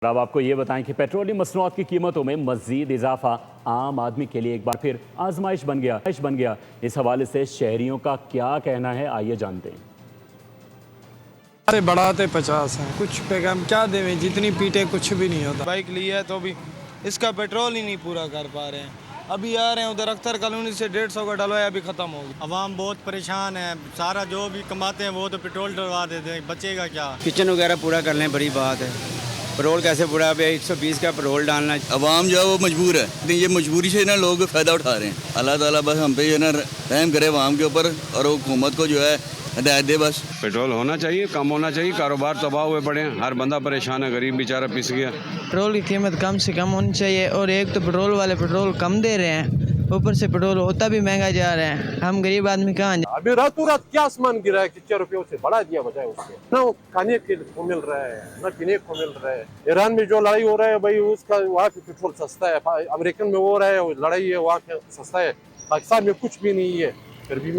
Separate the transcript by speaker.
Speaker 1: अब आपको ये बताएं कि पेट्रोलियम मसनूआत की कीमतों में मजीद इजाफा आम आदमी के लिए एक बार फिर आजमाइश बन गया। इस हवाले से शहरियों का क्या कहना है, आइए जानते हैं।
Speaker 2: अरे बढ़ाते 50 हैं, कुछ पे हम क्या देवें, जितनी पीटे कुछ भी नहीं होता।
Speaker 3: बाइक लिया है तो भी इसका पेट्रोल ही नहीं पूरा कर पा रहे हैं। अभी आ रहे हैं उधर अख्तर कॉलोनी से 150 का डलवाया, अभी ख़त्म हो गया।
Speaker 4: अवाम बहुत परेशान है, सारा जो भी कमाते हैं वो तो पेट्रोल डलवा देते हैं, बचेगा क्या।
Speaker 5: किचन वगैरह पूरा कर लें, बड़ी बात है। पेट्रोल कैसे पूरा, अभी 120 का पेट्रोल डालना।
Speaker 6: अवाम जो है वो मजबूर है, लेकिन ये मजबूरी से ना लोग फ़ायदा उठा रहे हैं। अल्लाह ताला बस हम पे ये ना रहम करे अवाम के ऊपर, और हुकूमत को जो है हिदायत दे बस।
Speaker 7: पेट्रोल होना चाहिए, कम होना चाहिए, कारोबार तबाह हुए पड़े हैं, हर बंदा परेशान है, गरीब बेचारा पिस गया।
Speaker 8: पेट्रोल की कीमत कम से कम होनी चाहिए, और एक तो पेट्रोल वाले पेट्रोल कम दे रहे हैं, ऊपर से पेट्रोल होता भी महंगा जा रहा है। हम गरीब आदमी कहाँ जाए।
Speaker 9: अभी रातों रात क्या आसमान गिरा है कि 4 रुपयों से बढ़ा दिया बजाय उसके। ना खाने को मिल रहा है, ना पीने को मिल रहा है। ईरान में जो लड़ाई हो रहा है भाई, उसका वहाँ पे पेट्रोल सस्ता है। अमेरिकन में हो रहा है लड़ाई है, वहाँ पे सस्ता है। पाकिस्तान में कुछ भी नहीं है, फिर भी